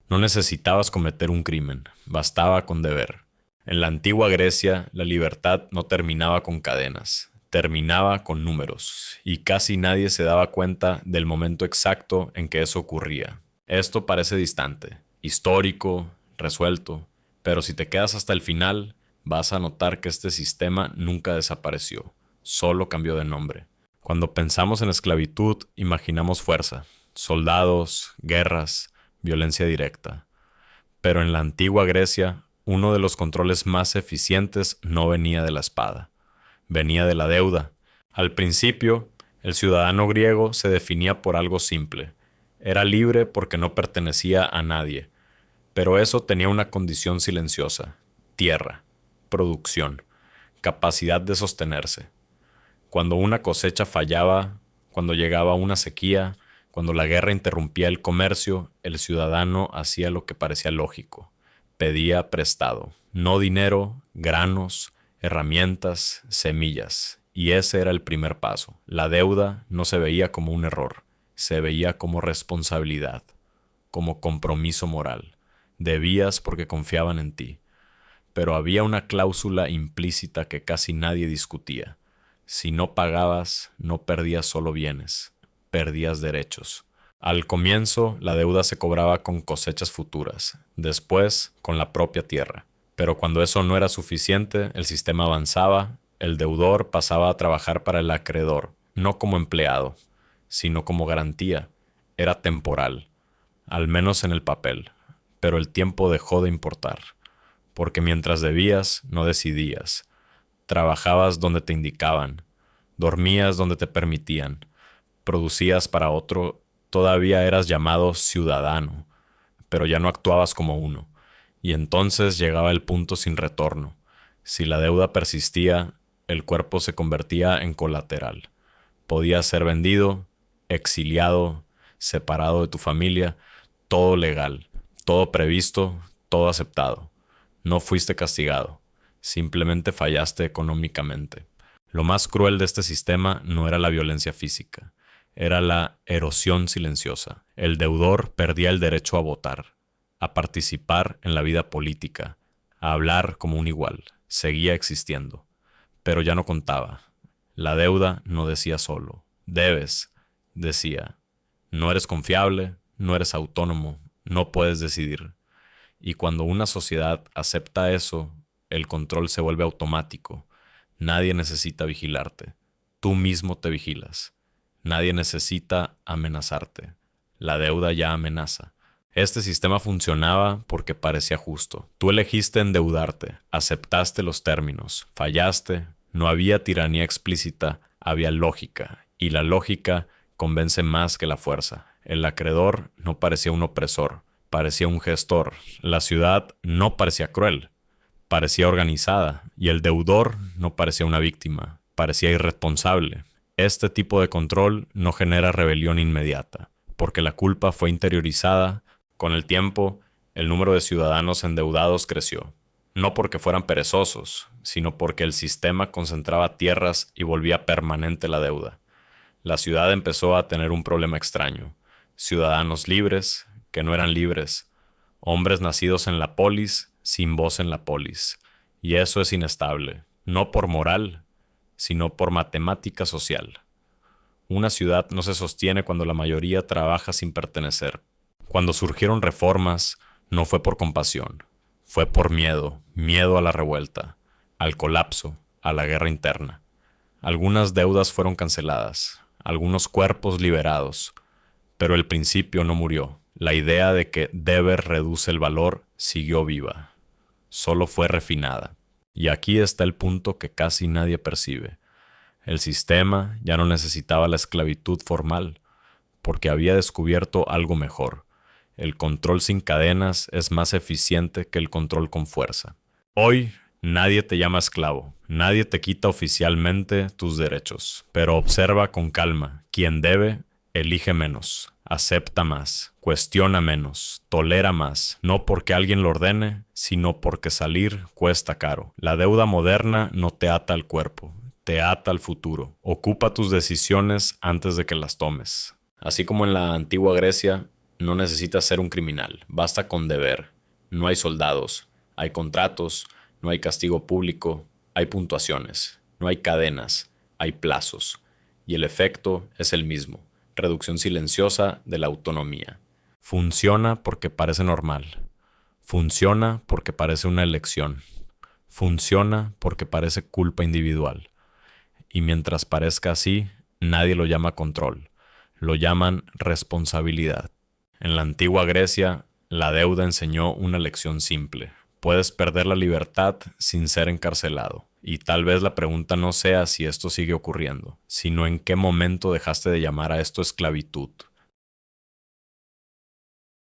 No necesitabas cometer un crimen, bastaba con deber. En la antigua Grecia, la libertad no terminaba con cadenas, terminaba con números, y casi nadie se daba cuenta del momento exacto en que eso ocurría. Esto parece distante, histórico, resuelto, pero si te quedas hasta el final, vas a notar que este sistema nunca desapareció, solo cambió de nombre. Cuando pensamos en esclavitud, imaginamos fuerza, soldados, guerras, violencia directa. Pero en la antigua Grecia, uno de los controles más eficientes no venía de la espada, venía de la deuda. Al principio, el ciudadano griego se definía por algo simple. Era libre porque no pertenecía a nadie, pero eso tenía una condición silenciosa: tierra, producción, capacidad de sostenerse. Cuando una cosecha fallaba, cuando llegaba una sequía, cuando la guerra interrumpía el comercio, el ciudadano hacía lo que parecía lógico: pedía prestado, no dinero, granos, herramientas, semillas. Y ese era el primer paso. La deuda no se veía como un error, se veía como responsabilidad, como compromiso moral. Debías porque confiaban en ti. Pero había una cláusula implícita que casi nadie discutía. Si no pagabas, no perdías solo bienes, perdías derechos. Al comienzo, la deuda se cobraba con cosechas futuras, después con la propia tierra. Pero cuando eso no era suficiente, el sistema avanzaba, el deudor pasaba a trabajar para el acreedor, no como empleado, sino como garantía. Era temporal, al menos en el papel, pero el tiempo dejó de importar, porque mientras debías, no decidías. Trabajabas donde te indicaban, dormías donde te permitían, producías para otro, todavía eras llamado ciudadano, pero ya no actuabas como uno. Y entonces llegaba el punto sin retorno. Si la deuda persistía, el cuerpo se convertía en colateral. Podías ser vendido, exiliado, separado de tu familia, todo legal, todo previsto, todo aceptado. No fuiste castigado, simplemente fallaste económicamente. Lo más cruel de este sistema no era la violencia física, era la erosión silenciosa. El deudor perdía el derecho a votar, a participar en la vida política, a hablar como un igual. Seguía existiendo, pero ya no contaba. La deuda no decía solo: debes, decía: no eres confiable, no eres autónomo, no puedes decidir. Y cuando una sociedad acepta eso, el control se vuelve automático. Nadie necesita vigilarte. Tú mismo te vigilas. Nadie necesita amenazarte. La deuda ya amenaza. Este sistema funcionaba porque parecía justo. Tú elegiste endeudarte, aceptaste los términos, fallaste, no había tiranía explícita, había lógica. Y la lógica convence más que la fuerza. El acreedor no parecía un opresor, parecía un gestor. La ciudad no parecía cruel, parecía organizada. Y el deudor no parecía una víctima, parecía irresponsable. Este tipo de control no genera rebelión inmediata, porque la culpa fue interiorizada. Con el tiempo, el número de ciudadanos endeudados creció. No porque fueran perezosos, sino porque el sistema concentraba tierras y volvía permanente la deuda. La ciudad empezó a tener un problema extraño: ciudadanos libres que no eran libres, hombres nacidos en la polis sin voz en la polis. Y eso es inestable, no por moral, sino por matemática social. Una ciudad no se sostiene cuando la mayoría trabaja sin pertenecer. Cuando surgieron reformas, no fue por compasión, fue por miedo, miedo a la revuelta, al colapso, a la guerra interna. Algunas deudas fueron canceladas, algunos cuerpos liberados, pero el principio no murió. La idea de que deber reduce el valor siguió viva, solo fue refinada. Y aquí está el punto que casi nadie percibe. El sistema ya no necesitaba la esclavitud formal, porque había descubierto algo mejor. El control sin cadenas es más eficiente que el control con fuerza. Hoy nadie te llama esclavo, nadie te quita oficialmente tus derechos, pero observa con calma: quien debe, elige menos, acepta más, cuestiona menos, tolera más, no porque alguien lo ordene, sino porque salir cuesta caro. La deuda moderna no te ata al cuerpo, te ata al futuro. Ocupa tus decisiones antes de que las tomes. Así como en la antigua Grecia, No necesitas ser un criminal, basta con deber. No hay soldados, hay contratos, no hay castigo público, hay puntuaciones, no hay cadenas, hay plazos. Y el efecto es el mismo, reducción silenciosa de la autonomía. Funciona porque parece normal. Funciona porque parece una elección. Funciona porque parece culpa individual. Y mientras parezca así, nadie lo llama control. Lo llaman responsabilidad. En la antigua Grecia, la deuda enseñó una lección simple. Puedes perder la libertad sin ser encarcelado. Y tal vez la pregunta no sea si esto sigue ocurriendo, sino en qué momento dejaste de llamar a esto esclavitud.